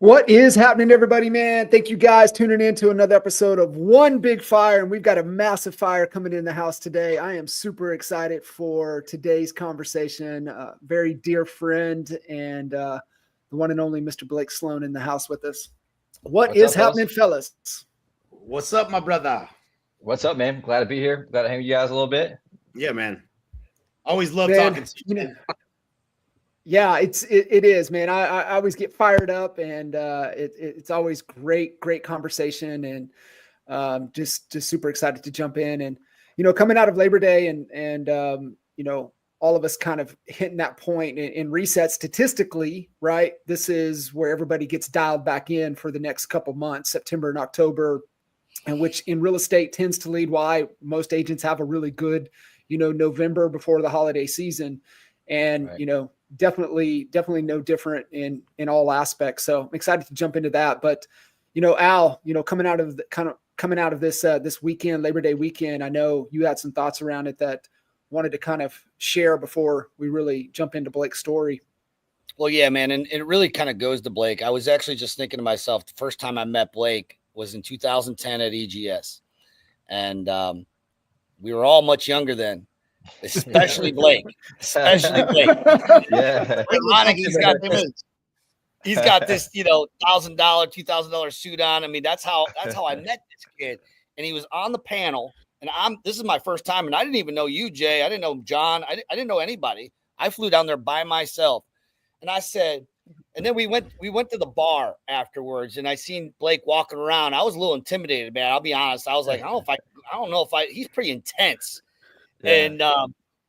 What is happening, everybody, man? Thank you guys tuning in to another episode of One Big Fire. And we've got a massive fire coming in the house today. I am super excited for today's conversation. Very dear friend and the one and only Mr. Blake Sloan in the house with us. What's up, happening, fellas? What's up, my brother? What's up, man? Glad to be here. Glad to hang with you guys a little bit. Yeah, man. Always love talking to you. Yeah, it is, man. I always get fired up, and it's always great conversation, and just super excited to jump in. And coming out of Labor Day, and all of us kind of hitting that point in reset statistically, right? This is where everybody gets dialed back in for the next couple months, September and October, and which in real estate tends to lead why most agents have a really good, November before the holiday season, and right. Definitely no different in all aspects. So I'm excited to jump into that. But, Al, coming out of this weekend, Labor Day weekend, I know you had some thoughts around it that wanted to kind of share before we really jump into Blake's story. Well, yeah, man. And it really kind of goes to Blake. I was actually just thinking to myself, the first time I met Blake was in 2010 at EGS. And we were all much younger then. Especially Blake. Yeah. Ironic, he's got this, $1,000, $2,000 suit on. I mean, that's how I met this kid. And he was on the panel. And this is my first time, and I didn't even know you, Jay. I didn't know John. I didn't know anybody. I flew down there by myself. And I said, and then we went to the bar afterwards, and I seen Blake walking around. I was a little intimidated, man. I'll be honest. I was like, I don't know if he's pretty intense. Yeah.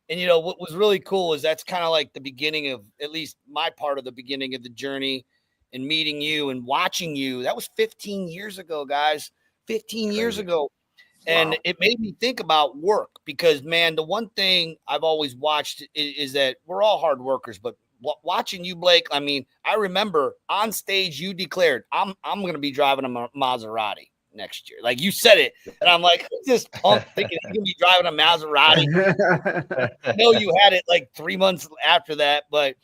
And what was really cool is that's kind of like the beginning of, at least my part of the beginning of the journey, and meeting you and watching you. That was 15 years ago, guys. 15 years ago. And It made me think about work because, man, the one thing I've always watched is that we're all hard workers, but watching you, Blake, I mean, I remember on stage you declared, I'm going to be driving a Maserati next year. Like you said it. And I'm like, just pumped thinking he's going to be driving a Maserati. I know you had it like 3 months after that, but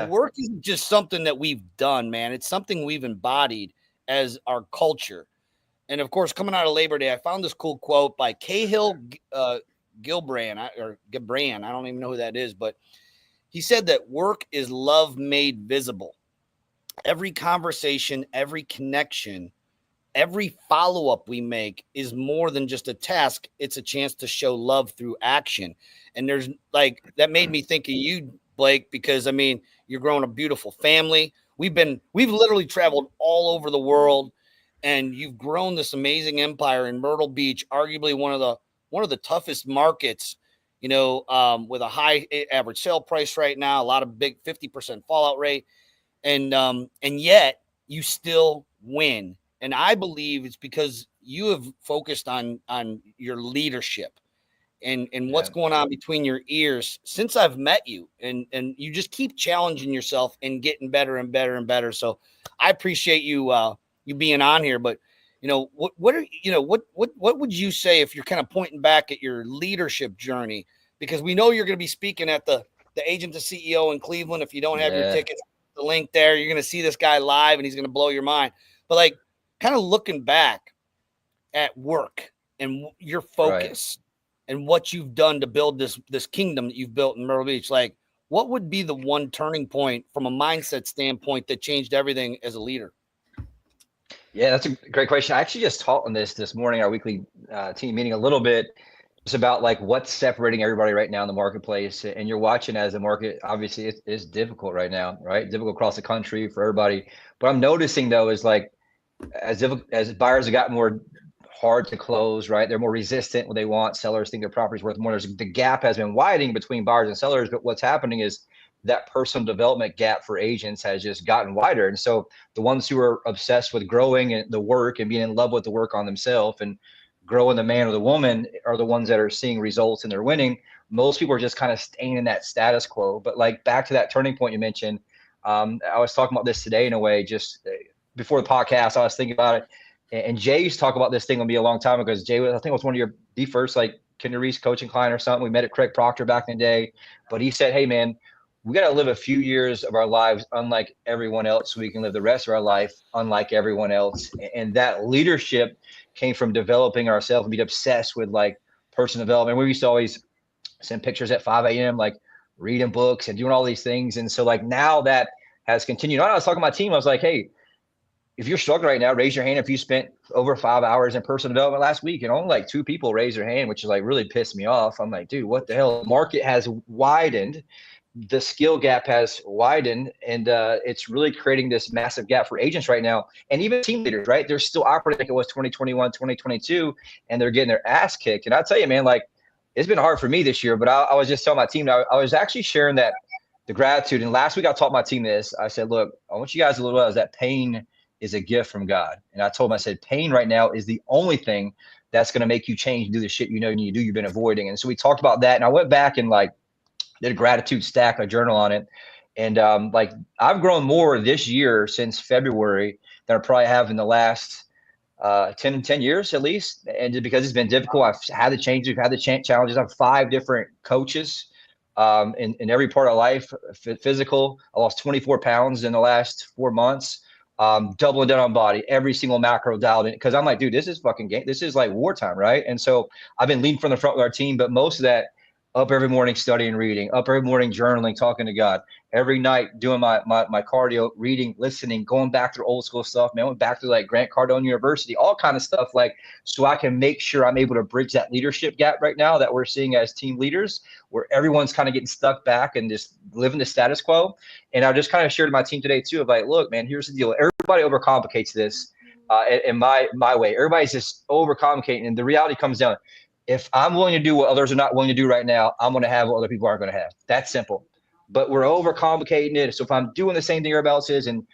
work isn't just something that we've done, man. It's something we've embodied as our culture. And of course, coming out of Labor Day, I found this cool quote by Cahill Gilbrand, I don't even know who that is, but he said that work is love made visible. Every conversation, every connection, every follow-up we make is more than just a task. It's a chance to show love through action. And there's that made me think of you, Blake, because I mean, you're growing a beautiful family. We've literally traveled all over the world, and you've grown this amazing empire in Myrtle Beach, arguably one of the toughest markets, with a high average sale price right now, a lot of big 50% fallout rate. And yet you still win. And I believe it's because you have focused on your leadership and what's going on between your ears since I've met you, and you just keep challenging yourself and getting better and better and better. So I appreciate you being on here. But what would you say if you're kind of pointing back at your leadership journey? Because we know you're going to be speaking at the Agent to CEO in Cleveland. If you don't have your tickets, the link there, you're going to see this guy live, and he's going to blow your mind. But kind of looking back at work and your focus and what you've done to build this kingdom that you've built in Myrtle Beach, what would be the one turning point from a mindset standpoint that changed everything as a leader? Yeah, that's a great question. I actually just taught on this morning, our weekly team meeting, a little bit. It's about what's separating everybody right now in the marketplace. And you're watching as the market, obviously it's difficult right now, right? Difficult across the country for everybody. But I'm noticing though, is as buyers have gotten more hard to close, right? They're more resistant when they want. Sellers think their property's worth more. The gap has been widening between buyers and sellers, but what's happening is that personal development gap for agents has just gotten wider. And so the ones who are obsessed with growing and the work and being in love with the work on themselves and growing the man or the woman are the ones that are seeing results and they're winning. Most people are just kind of staying in that status quo. But back to that turning point you mentioned, I was talking about this today in a way, just before the podcast, I was thinking about it. And Jay used to talk about this thing with me a long time ago, because Jay I think was one of the first Kendra Reese coaching client or something. We met at Craig Proctor back in the day. But he said, hey man, we got to live a few years of our lives unlike everyone else so we can live the rest of our life unlike everyone else. And that leadership came from developing ourselves and being obsessed with like personal development. We used to always send pictures at 5 a.m., like reading books and doing all these things. And so like now that has continued on. I was talking to my team. I was like, hey, if you're struggling right now, raise your hand if you spent over 5 hours in personal development last week. And only like 2 people raised their hand, which is like really pissed me off. I'm like, dude, what the hell? The market has widened. The skill gap has widened, and it's really creating this massive gap for agents right now. And even team leaders, right? They're still operating like it was 2021, 2022, and they're getting their ass kicked. And I'll tell you, man, like it's been hard for me this year, but I was just telling my team, I was actually sharing that the gratitude. And last week I taught my team this. I said, look, I want you guys to realize that pain is a gift from God. And I told him, I said, pain right now is the only thing that's going to make you change and do the shit you know you need to do, you've been avoiding. And so we talked about that. And I went back and like did a gratitude stack, a journal on it. And like I've grown more this year since February than I probably have in the last 10 years at least. And because it's been difficult, I've had the changes, we've had the challenges. I have 5 different coaches in every part of life, physical. I lost 24 pounds in the last 4 months. Doubling down on body, every single macro dialed in, because I'm like, dude, this is fucking game. This is like wartime, right? And so I've been leading from the front with our team, but most of that up every morning studying, reading, up every morning journaling, talking to God, every night doing my cardio, reading, listening, going back through old school stuff, man. I went back to like Grant Cardone University, all kind of stuff, like so I can make sure I'm able to bridge that leadership gap right now that we're seeing as team leaders, where everyone's kind of getting stuck back and just living the status quo. And I just kind of shared to my team today too of like, look, man, here's the deal. Everybody overcomplicates this in my way. Everybody's just overcomplicating, and the reality comes down. If I'm willing to do what others are not willing to do right now, I'm going to have what other people aren't going to have. That's simple. But we're overcomplicating it. So if I'm doing the same thing everybody else is and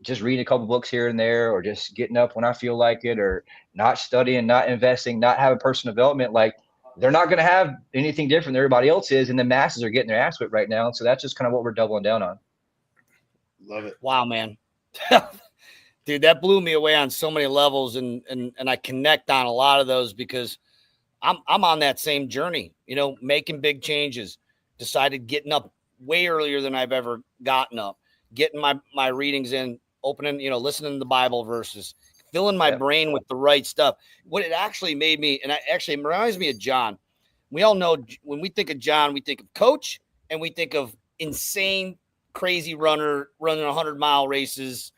just reading a couple books here and there, or just getting up when I feel like it, or not studying, not investing, not having personal development, like they're not going to have anything different than everybody else is. And the masses are getting their ass whipped right now. And so that's just kind of what we're doubling down on. Love it. Wow, man. Dude, that blew me away on so many levels. And I connect on a lot of those because I'm on that same journey, you know, making big changes, decided getting up way earlier than I've ever gotten up, getting my readings in, opening, you know, listening to the Bible verses, filling my brain with the right stuff. What it actually made me, and it reminds me of John. We all know when we think of John, we think of coach and we think of insane, crazy runner running 100-mile races.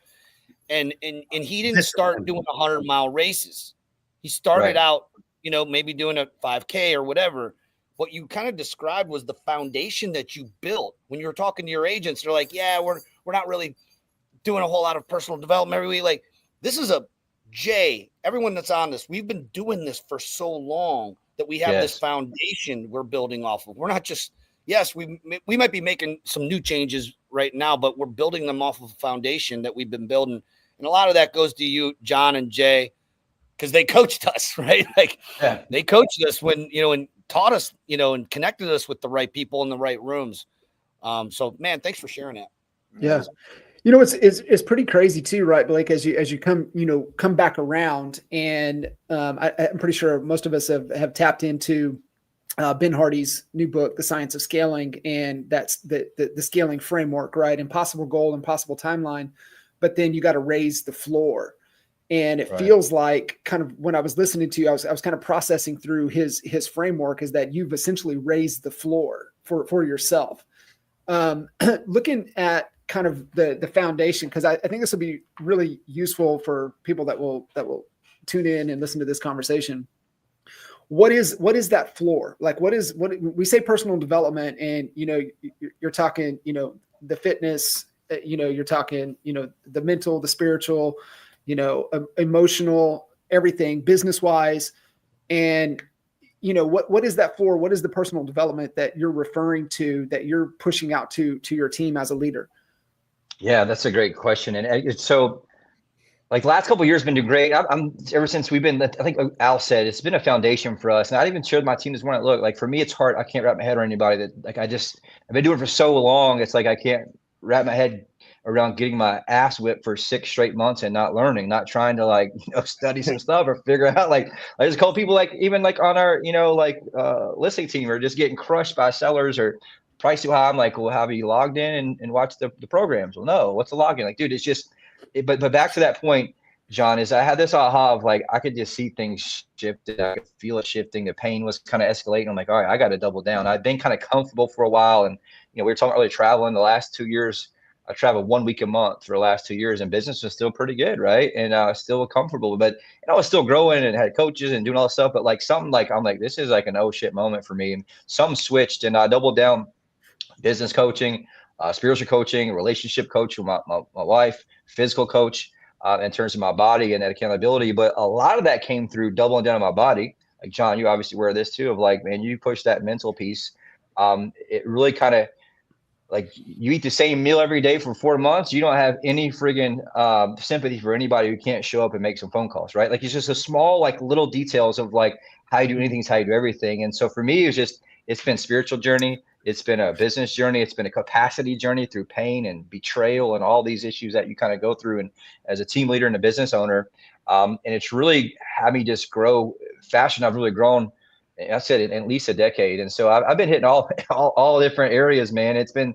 And he didn't start doing 100-mile races. He started out, you know, maybe doing a 5K or whatever. What you kind of described was the foundation that you built. When you were talking to your agents, they're like, yeah, we're not really doing a whole lot of personal development every week. Like, this is everyone that's on this, we've been doing this for so long that we have this foundation we're building off of. We're not just, we might be making some new changes right now, but we're building them off of a foundation that we've been building. And a lot of that goes to you, John and Jay, because they coached us, right? Like they coached us when, you know, and taught us, you know, and connected us with the right people in the right rooms. So man, thanks for sharing that. Yeah. You know, it's pretty crazy too, right? Blake, as you come back around, and I'm pretty sure most of us have tapped into Ben Hardy's new book, The Science of Scaling. And that's the scaling framework, right? Impossible goal, impossible timeline, but then you got to raise the floor. And it feels like, kind of when I was listening to you, I was kind of processing through his framework, is that you've essentially raised the floor for yourself. Looking at kind of the foundation, because I think this will be really useful for people that will tune in and listen to this conversation. What is that floor? Like, what we say personal development, and, you know, you're talking, you know, the fitness, you know, you're talking, you know, the mental, the spiritual, you know, emotional, everything, business wise. And, you know, what is that for? What is the personal development that you're referring to, that you're pushing out to your team as a leader? Yeah, that's a great question. And it's so, like, the last couple of years have been doing great. I'm ever since we've been, I think Al said, it's been a foundation for us. And I even shared my team this morning. Look, like, for me, it's hard. I can't wrap my head around anybody that, like, I've been doing it for so long. It's like, I can't wrap my head around getting my ass whipped for 6 straight months and not learning, not trying to, like, you know, study some stuff or figure out, like, I just call people, like, even like on our, you know, like listening team, or just getting crushed by sellers or price too high. I'm like, well, have you logged in and watched the programs? Well, no. What's the login? Like, dude, it's just, but back to that point, John, is I had this aha of like, I could just see things shifted. I could feel it shifting. The pain was kind of escalating. I'm like, all right, I got to double down. I've been kind of comfortable for a while. And, we were talking earlier, traveling the last 2 years. I traveled 1 week a month for the last 2 years, and business was still pretty good, right? And still comfortable, but I was still growing and had coaches and doing all this stuff. But like something like, I'm like, this is like an oh shit moment for me. And something switched, and I doubled down business coaching, spiritual coaching, relationship coach with my wife, physical coach in terms of my body and that accountability. But a lot of that came through doubling down on my body. Like, John, you obviously wear this too, of like, man, you push that mental piece. It really kind of, like, you eat the same meal every day for 4 months. You don't have any friggin' sympathy for anybody who can't show up and make some phone calls, right? Like, it's just a small, like, little details of like how you do anything is how you do everything. And so for me, it's been spiritual journey. It's been a business journey. It's been a capacity journey through pain and betrayal and all these issues that you kind of go through. And as a team leader and a business owner, and it's really had me just grow faster. I've really grown, I said, in at least a decade. And so I've been hitting all different areas, man. It's been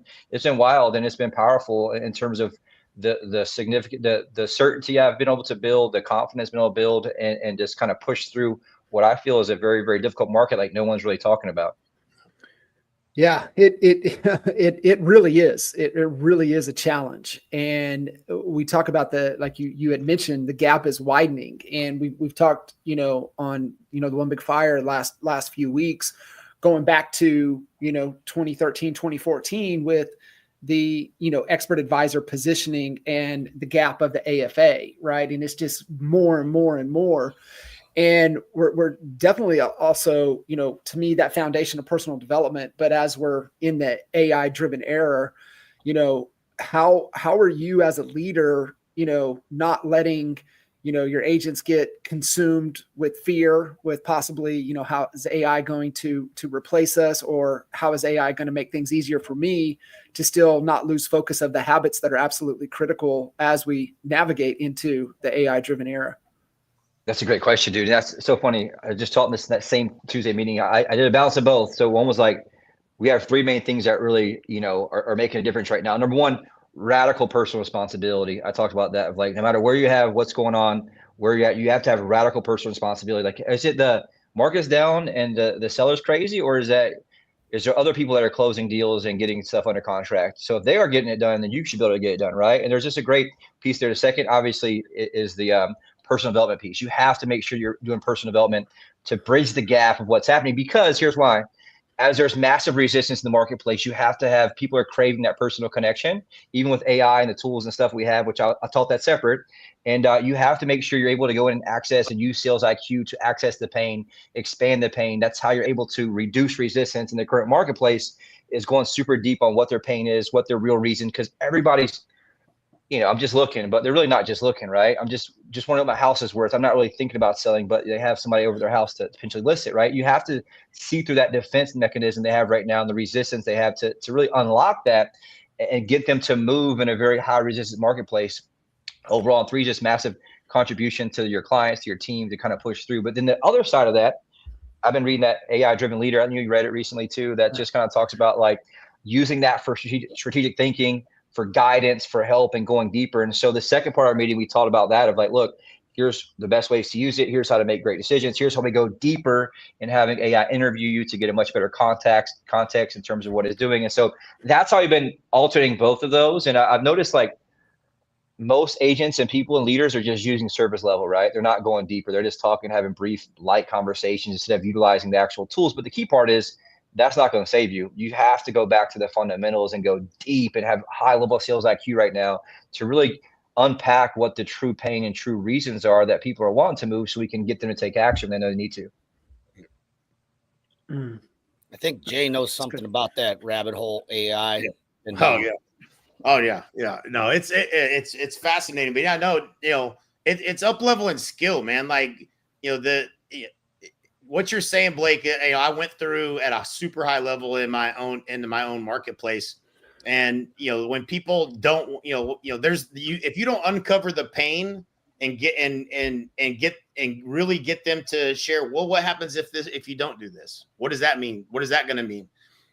wild, and it's been powerful in terms of the significant, the certainty I've been able to build, the confidence been able to build, and just kind of push through what I feel is a very, very difficult market, like no one's really talking about. Yeah, it really is. It really is a challenge. And we talk about like you had mentioned, the gap is widening. And we've talked, on, the One Big Fire last few weeks, going back to, 2013, 2014 with the, expert advisor positioning and the gap of the AFA, right? And it's just more and more and more. And we're definitely also, to me, that foundation of personal development. But as we're in the AI driven era, how are you as a leader, not letting, your agents get consumed with fear, with possibly, how is AI going to replace us, or how is AI going to make things easier for me to still not lose focus of the habits that are absolutely critical as we navigate into the AI driven era? That's a great question, dude. That's so funny. I just taught this in that same Tuesday meeting. I did a balance of both. So one was like, we have 3 main things that really, are making a difference right now. Number one, radical personal responsibility. I talked about that, of like, no matter where you have, what's going on, where you're at, you have to have radical personal responsibility. Like, is it the market's down and the seller's crazy, or is there other people that are closing deals and getting stuff under contract? So if they are getting it done, then you should be able to get it done, right? And there's just a great piece there. The second, obviously, is the personal development piece. You have to make sure you're doing personal development to bridge the gap of what's happening, because here's why. As there's massive resistance in the marketplace, you have to have people are craving that personal connection, even with AI and the tools and stuff we have, which I taught that separate. And you have to make sure you're able to go in and access and use sales IQ to access the pain, expand the pain. That's how you're able to reduce resistance in the current marketplace, is going super deep on what their pain is, what their real reason, because everybody's, I'm just looking, but they're really not just looking, right? I'm just want to know what my house is worth. I'm not really thinking about selling, but they have somebody over their house to potentially list it, right? You have to see through that defense mechanism they have right now and the resistance they have to really unlock that and get them to move in a very high resistance marketplace overall. And 3, just massive contribution to your clients, to your team, to kind of push through. But then the other side of that, I've been reading that AI driven leader. I knew you read it recently too. That just kind of talks about like using that for strategic thinking, for guidance, for help, and going deeper. And so the second part of our meeting, we talked about that, of like, look, here's the best ways to use it. Here's how to make great decisions. Here's how we go deeper in having AI interview you to get a much better context in terms of what it's doing. And so that's how we've been alternating both of those. And I've noticed like most agents and people and leaders are just using service level, right? They're not going deeper. They're just talking, having brief, light conversations instead of utilizing the actual tools. But the key part is, that's not going to save you. You have to go back to the fundamentals and go deep and have high level sales IQ right now to really unpack what the true pain and true reasons are that people are wanting to move, so we can get them to take action when they know they need to. I think Jay knows something about that rabbit hole AI. Yeah. And Oh yeah. No, it's fascinating. But yeah, no, it's up level in skill, man. Like, what you're saying, Blake, I went through at a super high level into my own marketplace. And, when people don't, if you don't uncover the pain and really get them to share, well, what happens if you don't do this? What does that mean? What is that going to mean?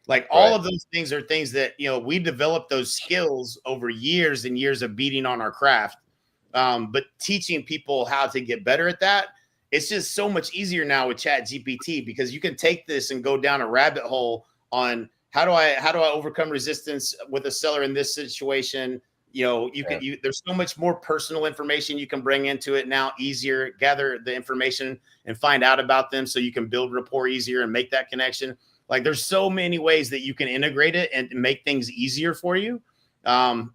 Like all of those things are things that, we developed those skills over years and years of beating on our craft. But teaching people how to get better at that, it's just so much easier now with Chat GPT, because you can take this and go down a rabbit hole on how do I overcome resistance with a seller in this situation. There's so much more personal information you can bring into it now, easier, gather the information and find out about them so you can build rapport easier and make that connection. Like there's so many ways that you can integrate it and make things easier for you.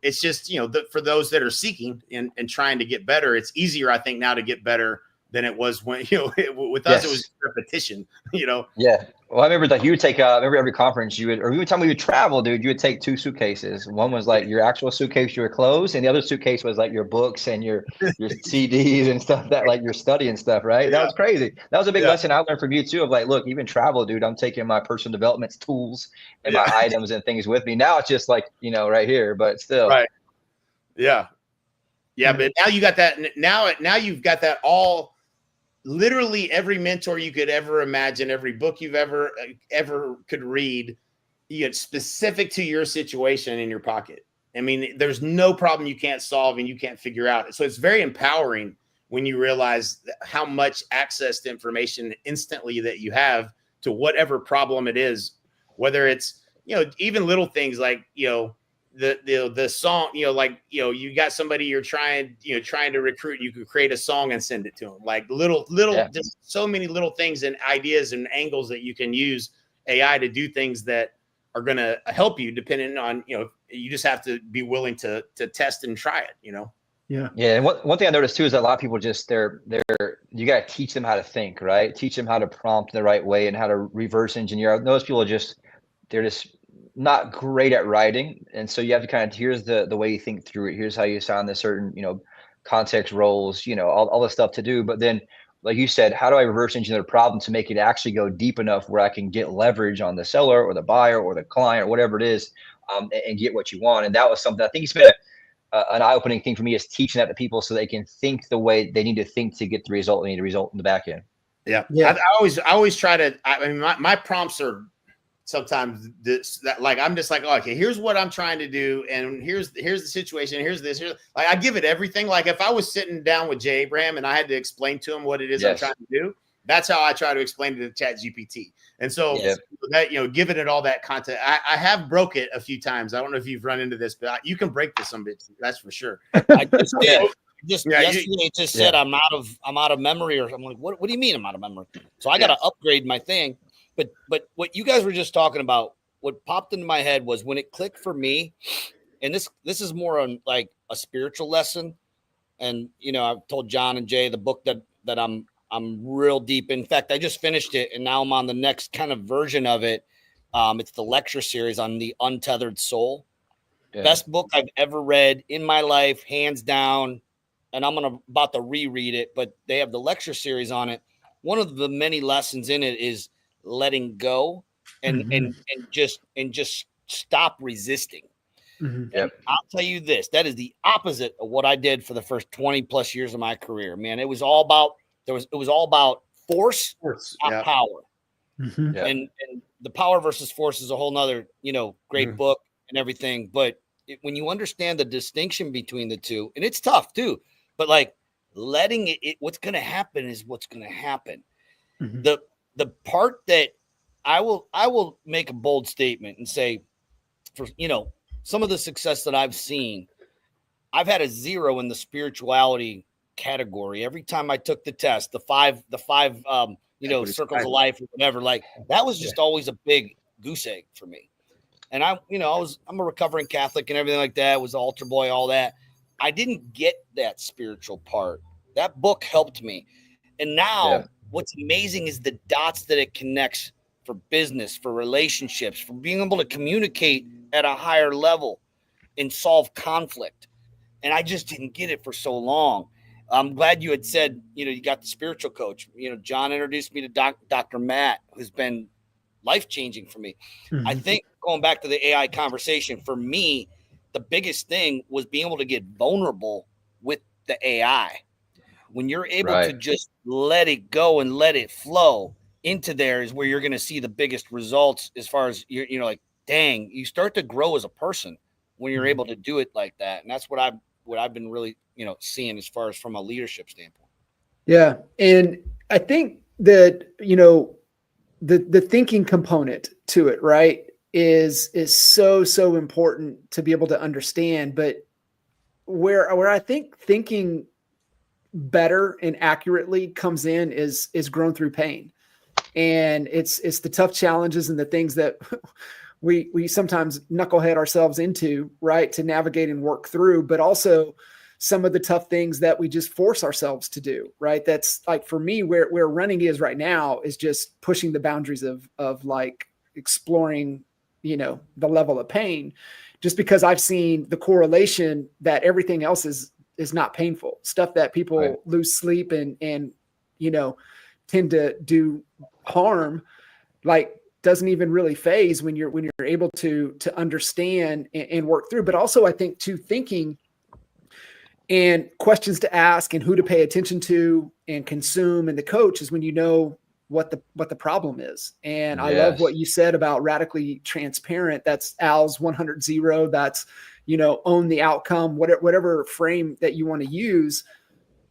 It's just, for those that are seeking and trying to get better, it's easier, I think, now to get better than it was when, with us, it was repetition, Yeah. Well, I remember that you would take, remember every conference or every time we would travel, dude, you would take 2 suitcases. One was like your actual suitcase, your clothes, and the other suitcase was like your books and your CDs and stuff that like your study and stuff, right? Yeah. That was crazy. That was a big lesson I learned from you too, of like, look, even travel, dude, I'm taking my personal development tools and my items and things with me. Now it's just like, right here, but still. Right. Yeah. Yeah. But now you got that. Now you've got that all. Literally every mentor you could ever imagine, every book you've ever could read, specific to your situation in your pocket. I mean, there's no problem you can't solve and you can't figure out. So it's very empowering when you realize how much access to information instantly that you have to whatever problem it is, whether it's, even little things like, the song, you got somebody you're trying to recruit, you could create a song and send it to them. Like little, just so many little things and ideas and angles that you can use AI to do things that are going to help you, depending on, you just have to be willing to test and try it, Yeah. And one thing I noticed too is that a lot of people just you got to teach them how to think, right? Teach them how to prompt the right way and how to reverse engineer. Those people they're just not great at writing. And so you have to kind of, here's the way you think through it. Here's how you sound the certain, context roles, all the stuff to do. But then, like you said, how do I reverse engineer the problem to make it actually go deep enough where I can get leverage on the seller or the buyer or the client or whatever it is, and get what you want. And that was something I think it's been an eye-opening thing for me, is teaching that to people so they can think the way they need to think to get the result they need to result in the back end. Yeah. I always try to, I mean, my prompts are sometimes I'm just like, oh, okay, here's what I'm trying to do. And here's the situation. Here's like, I give it everything. Like if I was sitting down with Jay Abraham and I had to explain to him what it is I'm trying to do, that's how I try to explain it to Chat GPT. And so that, giving it all that content, I have broke it a few times. I don't know if you've run into this, but you can break this some bits. That's for sure. I just did. Yesterday it just said I'm out of memory, or I'm like, what do you mean I'm out of memory? So I got to upgrade my thing. But what you guys were just talking about, what popped into my head was when it clicked for me, and this is more on like a spiritual lesson. And I've told John and Jay the book that I'm real deep in. In fact, I just finished it, and now I'm on the next kind of version of it. It's the lecture series on the untethered soul. Yeah. Best book I've ever read in my life, hands down. And I'm about to reread it, but they have the lecture series on it. One of the many lessons in it is letting go and just stop resisting. Mm-hmm. And I'll tell you this, that is the opposite of what I did for the first 20 plus years of my career, man. It was all about, it was all about force not power. Mm-hmm. And the power versus force is a whole nother, great book and everything. But when you understand the distinction between the two, and it's tough too, but like letting it what's going to happen is what's going to happen. Mm-hmm. The part that I will make a bold statement and say, for some of the success that I've seen, I've had a 0 in the spirituality category. Every time I took the test, the five circles of life or whatever, like that was just always a big goose egg for me. And I'm a recovering Catholic and everything like that, was altar boy, all that. I didn't get that spiritual part. That book helped me. And now what's amazing is the dots that it connects for business, for relationships, for being able to communicate at a higher level and solve conflict. And I just didn't get it for so long. I'm glad you had said, you got the spiritual coach. John introduced me to Dr. Matt, who's been life-changing for me. Mm-hmm. I think going back to the AI conversation, for me, the biggest thing was being able to get vulnerable with the AI. When you're able to just let it go and let it flow, into there is where you're going to see the biggest results as far as like, dang, you start to grow as a person when you're able to do it like that. And that's what I've been really, seeing as far as from a leadership standpoint. Yeah. And I think that, the thinking component to it, right, is so important to be able to understand. But where I think thinking better and accurately comes in is grown through pain. And it's the tough challenges and the things that we sometimes knucklehead ourselves into, right, to navigate and work through, but also some of the tough things that we just force ourselves to do, right? That's like, for me, where running is right now is just pushing the boundaries of like exploring, the level of pain, just because I've seen the correlation that everything else is not painful stuff, that people lose sleep and tend to do harm, like, doesn't even really phase when you're able to understand and work through. But also, I think too, thinking and questions to ask and who to pay attention to and consume and the coach is when what the problem is. And I love what you said about radically transparent. That's Al's 100-0. That's, own the outcome, whatever frame that you want to use.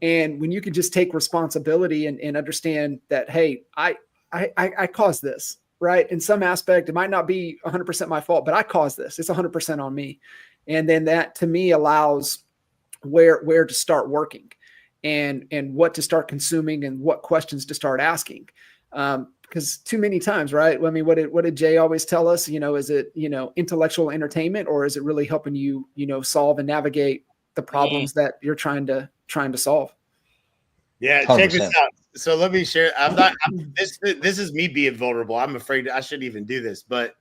And when you can just take responsibility and understand that, hey, I caused this, right? In some aspect, it might not be 100% my fault, but I caused this. It's 100% on me. And then that, to me, allows where to start working and what to start consuming and what questions to start asking. Because too many times, right? I mean, what did Jay always tell us? Is it, intellectual entertainment, or is it really helping you, solve and navigate the problems that you're trying to solve? Yeah, 100%. Check this out. So let me share. This is me being vulnerable. I'm afraid I shouldn't even do this, but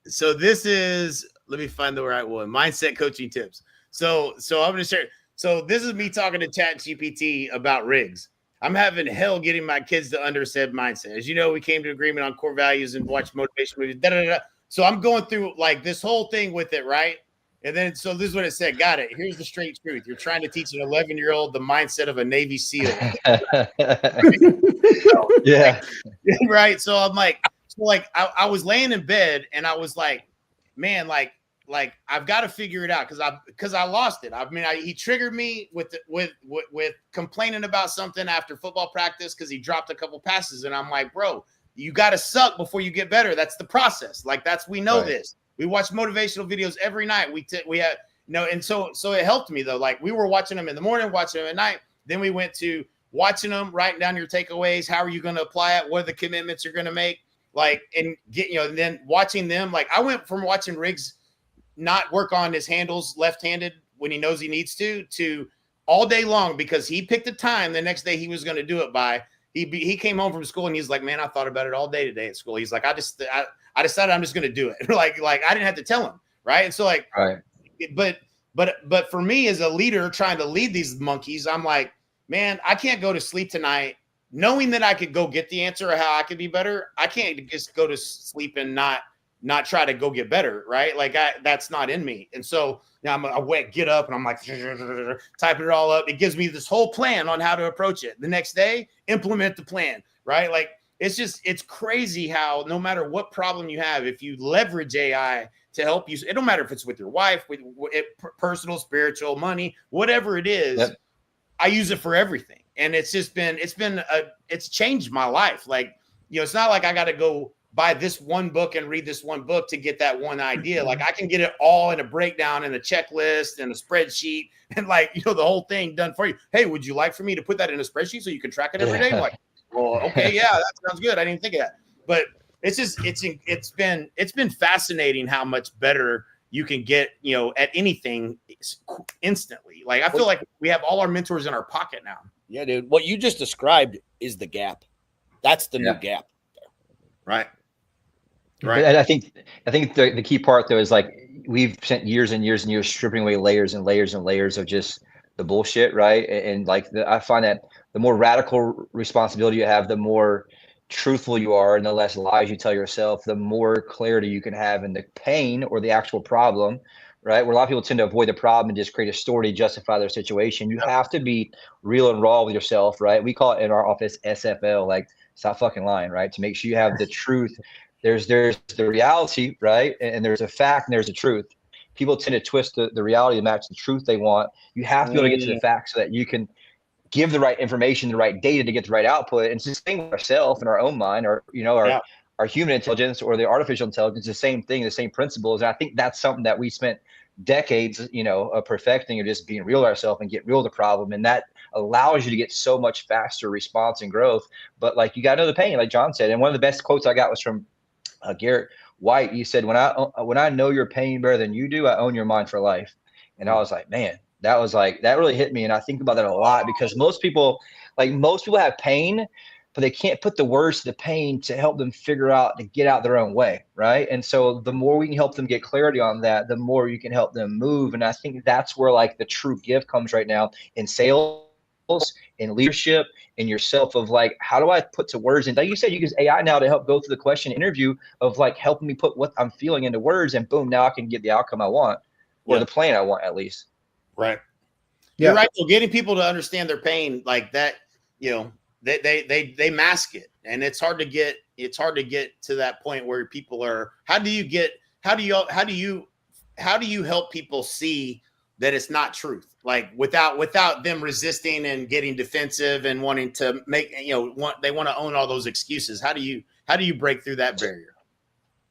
so this is, let me find the right one. Mindset coaching tips. So I'm going to share. So this is me talking to ChatGPT about rigs. I'm having hell getting my kids to understand mindset. As you know, we came to agreement on core values and watch motivation movies. So I'm going through like this whole thing with it, right? And then, so this is what it said. Got it. Here's the straight truth. You're trying to teach an 11-year-old the mindset of a Navy SEAL. Yeah. Right. So I'm like, I was laying in bed and I was like, man, like I've got to figure it out because I lost it. I mean, he triggered me with complaining about something after football practice because he dropped a couple passes, and I'm like, bro, you got to suck before you get better. That's the process. Like we know this. We watch motivational videos every night. We had and so it helped me though. Like we were watching them in the morning, watching them at night. Then we went to watching them, writing down your takeaways. How are you going to apply it? What are the commitments you're going to make? Like, and get, and then watching them, like I went from watching Riggs not work on his handles left-handed when he knows he needs to all day long, because he picked a time the next day he was going to do it by. He came home from school and he's like, man, I thought about it all day today at school. He's like, I decided I'm just going to do it. like I didn't have to tell him. Right. And so like, but for me as a leader trying to lead these monkeys, I'm like, man, I can't go to sleep tonight knowing that I could go get the answer of how I could be better. I can't just go to sleep and not try to go get better. Right. Like that's not in me. And so now I get up and I'm like typing it all up. It gives me this whole plan on how to approach it. The next day, implement the plan. Right. Like it's crazy how no matter what problem you have, if you leverage AI to help you, it don't matter if it's with your wife, with personal, spiritual, money, whatever it is. Yep. I use it for everything. And it's changed my life. Like, it's not like I got to go buy this one book and read this one book to get that one idea. Like I can get it all in a breakdown and a checklist and a spreadsheet and like, the whole thing done for you. Hey, would you like for me to put that in a spreadsheet so you can track it every day? I'm like, well, okay, yeah, that sounds good. I didn't think of that. But it's been fascinating how much better you can get, at anything instantly. Like I feel like we have all our mentors in our pocket now. Yeah, dude. What you just described is the gap. That's the new gap. Right. And I think the key part though is like we've spent years and years and years stripping away layers and layers and layers of just the bullshit, right? And like I find that the more radical responsibility you have, the more truthful you are, and the less lies you tell yourself, the more clarity you can have in the pain or the actual problem, right? Where a lot of people tend to avoid the problem and just create a story to justify their situation. You have to be real and raw with yourself, right? We call it in our office SFL, like stop fucking lying, right? To make sure you have the truth. There's the reality, right? And there's a fact and there's a truth. People tend to twist the reality to match the truth they want. You have to be able to get to the facts so that you can give the right information, the right data to get the right output. And it's the same with ourselves in our own mind, or our human intelligence or the artificial intelligence, the same thing, the same principles. And I think that's something that we spent decades, of perfecting, or just being real to ourselves and get real to the problem. And that allows you to get so much faster response and growth. But like, you got to know the pain, like John said. And one of the best quotes I got was from Garrett White. He said, when I know your pain better than you do, I own your mind for life. And I was like, man, that really hit me. And I think about that a lot, because most people have pain, but they can't put the words to the pain to help them figure out to get out their own way. Right. And so the more we can help them get clarity on that, the more you can help them move. And I think that's where like the true gift comes right now in sales, in leadership, in yourself, of like, how do I put to words? And like you said, you use AI now to help go through the question interview of like helping me put what I'm feeling into words, and boom, now I can get the outcome I want, or the plan I want, at least. Right. You're right. So getting people to understand their pain like that, they mask it, and it's hard to get to that point where people are, how do you help people see that it's not truth, like without them resisting and getting defensive and wanting to make, they want to own all those excuses? How do you break through that barrier?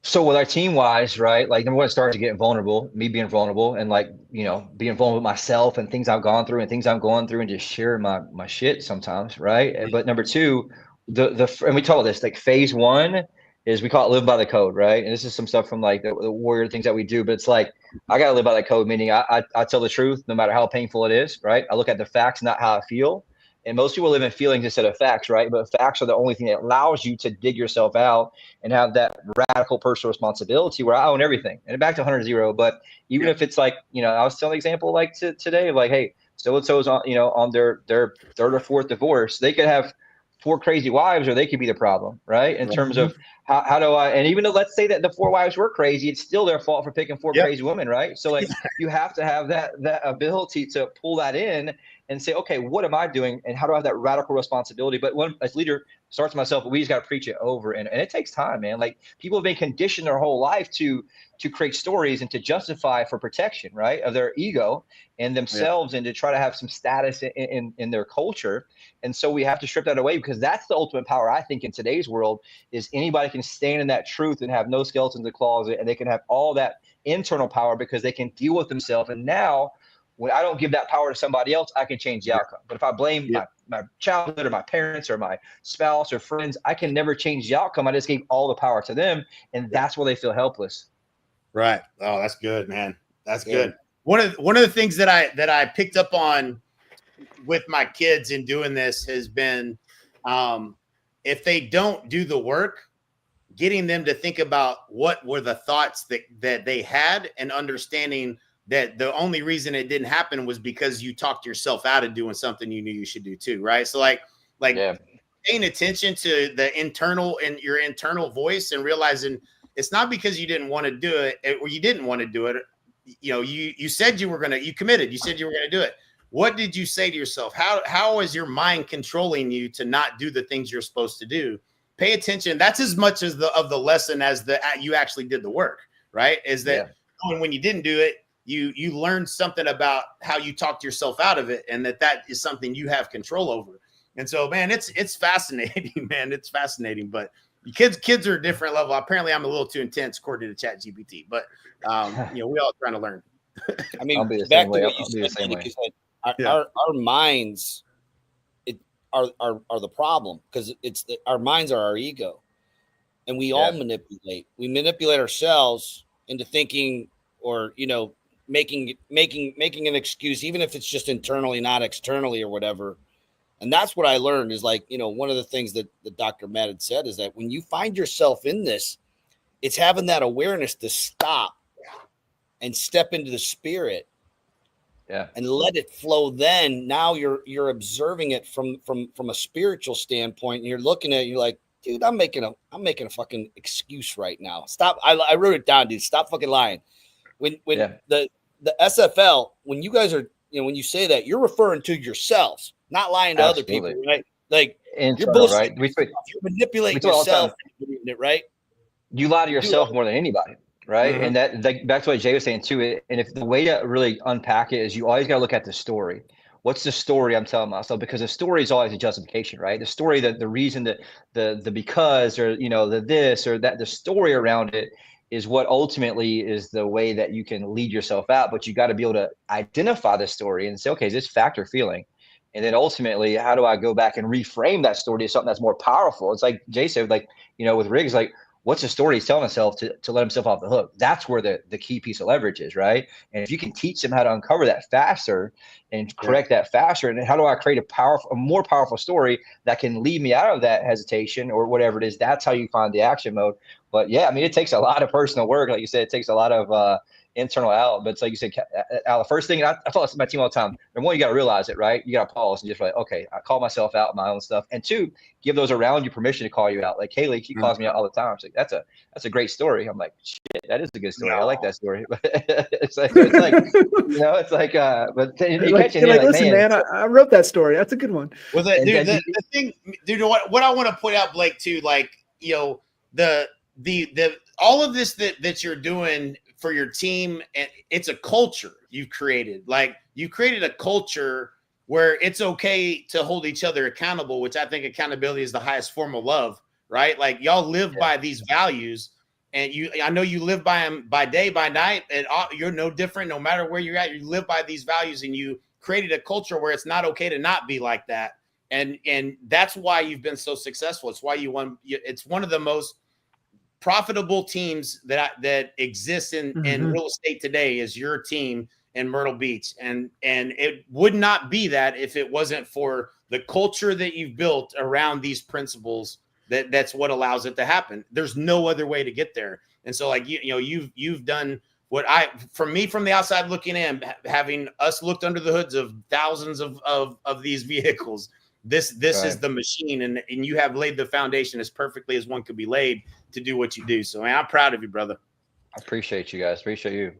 So with our team wise, right? Like, number one, it starts to get vulnerable, me being vulnerable, and like, being vulnerable with myself and things I've gone through and things I'm going through, and just share my shit sometimes. Right. But number two, and we talk about this, like phase one is, we call it live by the code. Right. And this is some stuff from like the warrior things that we do, but it's like, I got to live by that code, meaning I tell the truth, no matter how painful it is. Right. I look at the facts, not how I feel. And most people live in feelings instead of facts, right? But facts are the only thing that allows you to dig yourself out and have that radical personal responsibility where I own everything. And back to 100-0. But even if it's like, I was telling an example like today of like, hey, so-and-so's on, on their third or fourth divorce. They could have 4 crazy wives, or they could be the problem, right? In terms of how do I, and even though let's say that the 4 wives were crazy, it's still their fault for picking 4 crazy women, right? So like, you have to have that ability to pull that in and say, okay, what am I doing? And how do I have that radical responsibility? But when, as leader, starts myself, we just got to preach it over. And it takes time, man. Like, people have been conditioned their whole life to create stories and to justify for protection, right, of their ego and themselves, and to try to have some status in their culture. And so we have to strip that away, because that's the ultimate power, I think, in today's world, is anybody can stand in that truth and have no skeletons in the closet, and they can have all that internal power because they can deal with themselves. And now, when I don't give that power to somebody else, I can change the outcome. But if I blame my childhood or my parents or my spouse or friends, I can never change the outcome. I just gave all the power to them, and that's where they feel helpless. Right. Oh, that's good, man. That's good. One of the things that I picked up on with my kids in doing this has been, if they don't do the work, getting them to think about what were the thoughts that they had, and understanding that the only reason it didn't happen was because you talked yourself out of doing something you knew you should do too, right? So like paying attention to the your internal voice, and realizing it's not because you didn't want to do it, or you didn't want to do it. You said you committed, you said you were going to do it. What did you say to yourself? How is your mind controlling you to not do the things you're supposed to do? Pay attention. That's as much as the lesson as you actually did the work, right? Is that when you didn't do it, you learned something about how you talked yourself out of it, and that is something you have control over. And so, man, it's fascinating, man. It's fascinating. But kids are a different level. Apparently, I'm a little too intense according to ChatGPT. But we all trying to learn. I mean, back to what you said, our minds are the problem, because our minds are our ego, and we all manipulate. We manipulate ourselves into thinking, or making an excuse, even if it's just internally, not externally or whatever. And that's what I learned is, like, one of the things that Dr. Matt had said is that when you find yourself in this, it's having that awareness to stop and step into the spirit and let it flow. Then now you're observing it from a spiritual standpoint, and you're looking at it, you're like, dude, I'm making a fucking excuse right now. Stop. I wrote it down, dude. Stop fucking lying. When the SFL, when you guys are, when you say that, you're referring to yourselves, not lying to other people, right? Like internal, you're bullshitting, right? you manipulate all the yourself, time. right? You lie to yourself more than anybody, right? And that, like, back to what Jay was saying too. And if the way to really unpack it is, you always got to look at the story. What's the story I'm telling myself? Because the story is always a justification, right? The story, that the reason, that the because, or the this or that, the story around it is what ultimately is the way that you can lead yourself out. But you got to be able to identify the story and say, okay, is this fact or feeling? And then ultimately, how do I go back and reframe that story to something that's more powerful? It's like Jay said, like, with Riggs, like, what's the story he's telling himself to let himself off the hook? That's where the key piece of leverage is, right? And if you can teach them how to uncover that faster and correct that faster, and how do I create a more powerful story that can lead me out of that hesitation or whatever it is, that's how you find the action mode. But yeah, I mean, it takes a lot of personal work. Like you said, it takes a lot of internal out. But it's like you said, Al, the first thing, and I tell my team all the time, number one, you got to realize it, right? You got to pause and just be like, okay, I call myself out my own stuff. And two, give those around you permission to call you out. Like Haley, she calls me out all the time. She's like, that's a great story. I'm like, shit, that is a good story. I like that story. it's like, but then you catch it. Like, listen, man, I wrote that story. That's a good one. Well, the thing, dude, what I want to put out, Blake, too, like, the all of this that you're doing for your team, and it's a culture you've created. Like, you created a culture where it's okay to hold each other accountable, which I think accountability is the highest form of love, right? Like, y'all live by these values, and I know you live by them by day, by night, and you're no different. No matter where you're at, you live by these values, and you created a culture where it's not okay to not be like that. And that's why you've been so successful. It's why you won. It's one of the most profitable teams that exists in real estate today is your team in Myrtle Beach. And it would not be that if it wasn't for the culture that you've built around these principles. That's what allows it to happen. There's no other way to get there. And so, like, you've done what from the outside looking in, having us looked under the hoods of thousands of these vehicles. This right. is the machine, and you have laid the foundation as perfectly as one could be laid to do what you do. So, man, I'm proud of you, brother. I appreciate you guys. Appreciate you.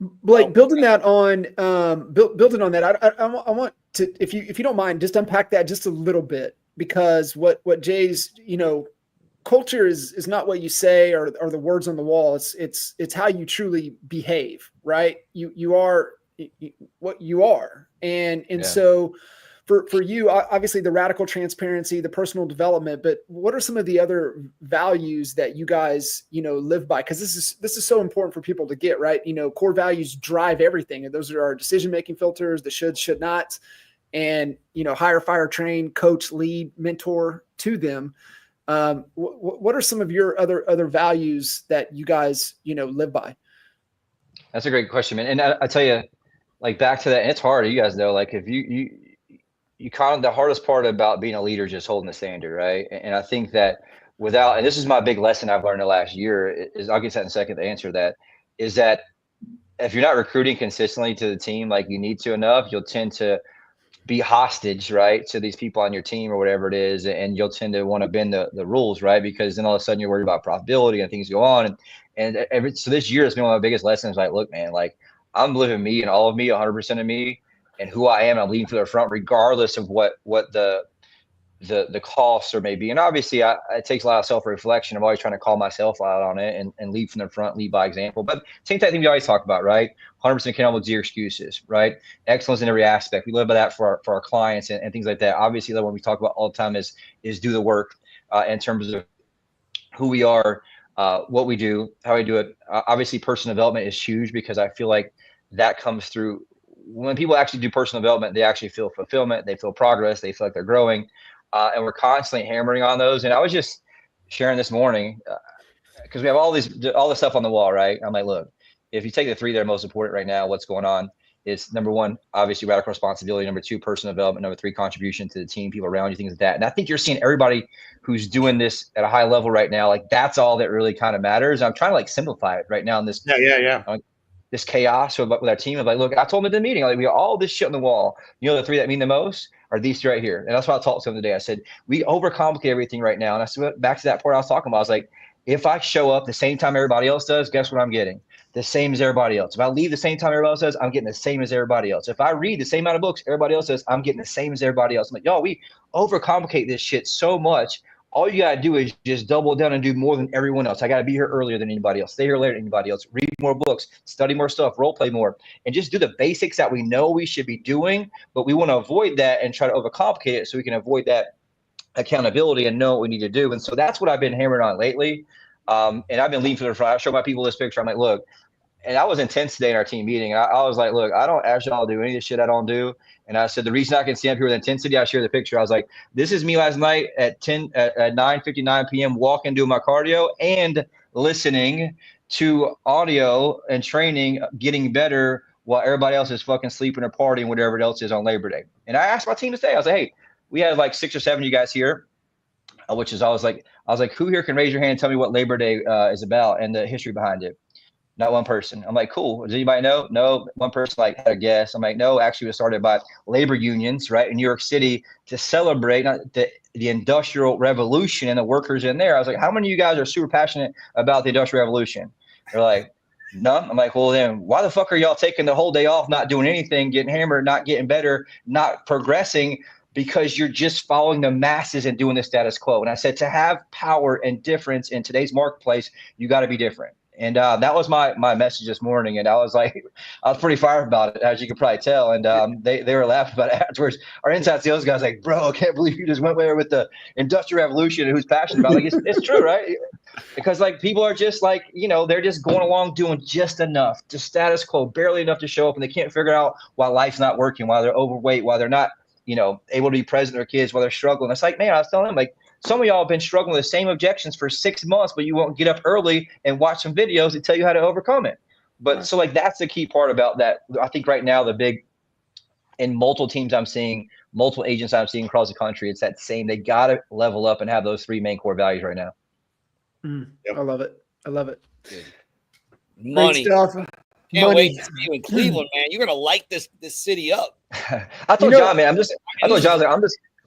Blake, building on that, I want to, if you don't mind, just unpack that just a little bit, because what Jay's, culture is not what you say or the words on the wall. It's how you truly behave, right? You are what you are. And so for you, obviously the radical transparency, the personal development, but what are some of the other values that you guys, live by? Because this is so important for people to get, right? Core values drive everything. And those are our decision-making filters, the should not, and, hire, fire, train, coach, lead, mentor to them. What are some of your other values that you guys, live by? That's a great question, man. And I tell you, like, back to that, and it's hard. You guys know, like, if you kind of, the hardest part about being a leader is just holding the standard, right? And I think that and this is my big lesson I've learned the last year, is, I'll get to that in a second to answer that, is that if you're not recruiting consistently to the team like you need to enough, you'll tend to be hostage, right, to these people on your team or whatever it is, and you'll tend to want to bend the rules, right? Because then all of a sudden you're worried about profitability and things go on. So this year has been one of my biggest lessons. Like, look, man, like, I'm living me and all of me, 100% of me, and who I am. I'm leading to the front, regardless of what the costs are maybe. And obviously, it takes a lot of self-reflection. I'm always trying to call myself out on it and lead from the front, lead by example. But same thing we always talk about, right? 100% accountable, zero excuses, right? Excellence in every aspect. We live by that for our clients and things like that. Obviously, the one we talk about all the time is do the work in terms of who we are, what we do, how we do it. Obviously, personal development is huge, because I feel like that comes through. When people actually do personal development, they actually feel fulfillment, they feel progress, they feel like they're growing, and we're constantly hammering on those. And I was just sharing this morning, because we have all this stuff on the wall, right? I'm like, look, if you take the three that are most important right now, what's going on is, number one, obviously radical responsibility. Number two, personal development. Number three, contribution to the team, people around you, things like that. And I think you're seeing everybody who's doing this at a high level right now. Like, that's all that really kind of matters. I'm trying to, like, simplify it right now in this. This chaos with our team. I'm like, look, I told them at the meeting, like, we got all this shit on the wall. The three that mean the most are these three right here. And that's what I talked to them today. I said, we overcomplicate everything right now. And I said, back to that part I was talking about. I was like, if I show up the same time everybody else does, guess what I'm getting? The same as everybody else. If I leave the same time everybody else does, I'm getting the same as everybody else. If I read the same amount of books everybody else does, I'm getting the same as everybody else. I'm like, y'all, we overcomplicate this shit so much. All you gotta do is just double down and do more than everyone else. I gotta be here earlier than anybody else, stay here later than anybody else, read more books, study more stuff, role play more, and just do the basics that we know we should be doing, but we want to avoid that and try to overcomplicate it so we can avoid that accountability and know what we need to do. And so that's what I've been hammering on lately. And I've been leading for the front. I show my people this picture. I'm like, look, and I was intense today in our team meeting. And I was like, look, I don't ask y'all to do any of this shit I don't do. And I said, the reason I can stand up here with intensity, I share the picture. I was like, this is me last night at 9:59 p.m. walking, doing my cardio and listening to audio and training, getting better while everybody else is fucking sleeping or partying, whatever else is on Labor Day. And I asked my team to stay. I was like, hey, we had like 6 or 7 of you guys here, which is I was like, who here can raise your hand and tell me what Labor Day is about and the history behind it? Not one person. I'm like, cool. Does anybody know? No. One person like had a guess. I'm like, no, actually it was started by labor unions, right, in New York City to celebrate the Industrial Revolution and the workers in there. I was like, how many of you guys are super passionate about the Industrial Revolution? They're like, none. I'm like, well, then why the fuck are y'all taking the whole day off, not doing anything, getting hammered, not getting better, not progressing? Because you're just following the masses and doing the status quo. And I said, to have power and difference in today's marketplace, you got to be different. And that was my message this morning. And I was like, I was pretty fired about it, as you can probably tell. And they were laughing about it afterwards. Our inside sales guy's like, bro, I can't believe you just went there with the Industrial Revolution and who's passionate about it. Like, it's true, right? Because like people are just like, they're just going along doing just enough, just status quo, barely enough to show up. And they can't figure out why life's not working, why they're overweight, why they're not, able to be present with their kids, while they're struggling. It's like, man, I was telling them, like, some of y'all have been struggling with the same objections for 6 months, but you won't get up early and watch some videos that tell you how to overcome it. But so like, that's the key part about that. I think right now, the big, in multiple teams I'm seeing, multiple agents I'm seeing across the country, it's that same, they got to level up and have those 3 main core values right now. Yep. I love it. I love it. Money. Great stuff. Can't wait to see you in Cleveland, man. You're gonna light this city up. I told John, man, I told John,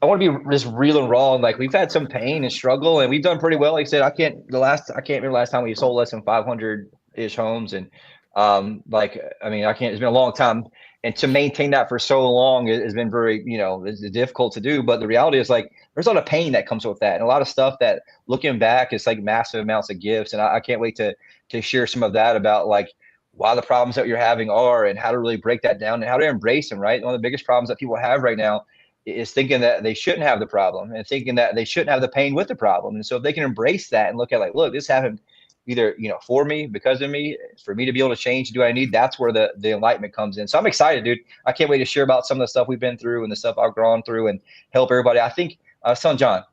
I want to be just real and raw. And like, we've had some pain and struggle, and we've done pretty well. Like I said, I can't remember last time we sold less than 500-ish homes. And I can't, it's been a long time. And to maintain that for so long has been very, it's difficult to do. But the reality is, like, there's a lot of pain that comes with that, and a lot of stuff that, looking back, is like massive amounts of gifts. And I can't wait to share some of that about like why the problems that you're having are, and how to really break that down and how to embrace them. Right. One of the biggest problems that people have right now is thinking that they shouldn't have the problem, and thinking that they shouldn't have the pain with the problem. And so if they can embrace that and look at, like, look, this happened either, for me, because of me, for me to be able to change, do what I need, that's where the enlightenment comes in. So I'm excited, dude. I can't wait to share about some of the stuff we've been through and the stuff I've gone through and help everybody. I think I was telling John,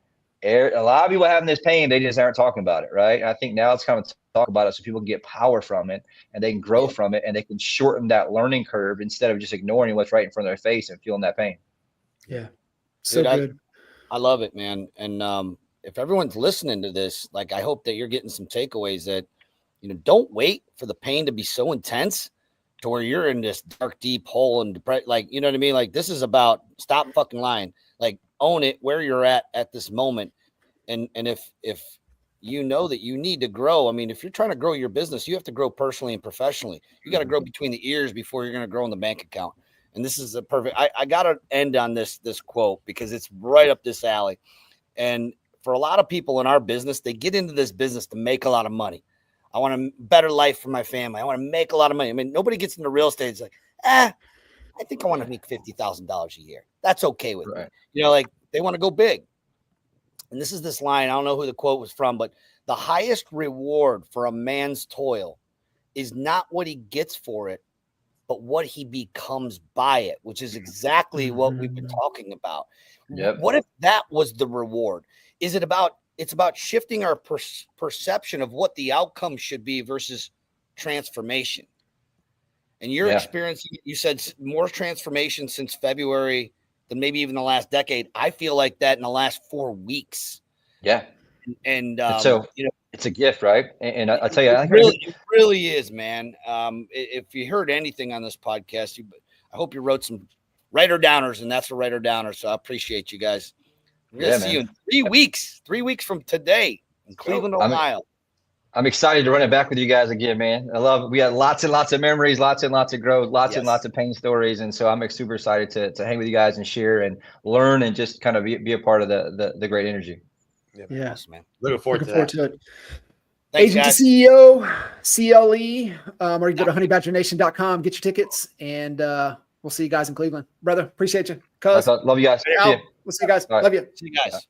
a lot of people having this pain, they just aren't talking about it, right? And I think now it's kind of talk about it so people can get power from it, and they can grow from it, and they can shorten that learning curve instead of just ignoring what's right in front of their face and feeling that pain. Yeah. So Dude, good. I love it, man. And if everyone's listening to this, like, I hope that you're getting some takeaways that, don't wait for the pain to be so intense to where you're in this dark, deep hole and depressed. Like, you know what I mean? Like, this is about stop fucking lying. Like, own it where you're at this moment. And if you know that you need to grow, I mean, if you're trying to grow your business, you have to grow personally and professionally. You got to grow between the ears before you're going to grow in the bank account. And this is a perfect, I got to end on this quote because it's right up this alley. And for a lot of people in our business, they get into this business to make a lot of money. I want a better life for my family. I want to make a lot of money. I mean, nobody gets into real estate. It's like, I think I want to make $50,000 a year. That's okay with me. Like, they want to go big. And this is this line. I don't know who the quote was from, but the highest reward for a man's toil is not what he gets for it, but what he becomes by it, which is exactly what we've been talking about. Yep. What if that was the reward? It's about shifting our perception of what the outcome should be versus transformation. And your experience, you said more transformation since February than maybe even the last decade. I feel like that in the last 4 weeks. Yeah. And so, it's a gift, right? And I tell you, it really is, man. If you heard anything on this podcast, I hope you wrote some writer downers, and that's a writer downer. So I appreciate you guys. We're going to see you in 3 weeks, 3 weeks from today in Cleveland, Ohio. I'm excited to run it back with you guys again, man. We had lots and lots of memories, lots and lots of growth, lots and lots of pain stories. And so I'm super excited to hang with you guys and share and learn and just kind of be a part of the great energy. Yeah. Awesome, man. Looking forward to it. Agent Thanks, to guys. CEO, CLE, or you go to honeybadgernation.com, get your tickets, and we'll see you guys in Cleveland. Brother, appreciate you. Cuz, Love you guys. See ya. we'll see you guys. All right. Love you. See you guys.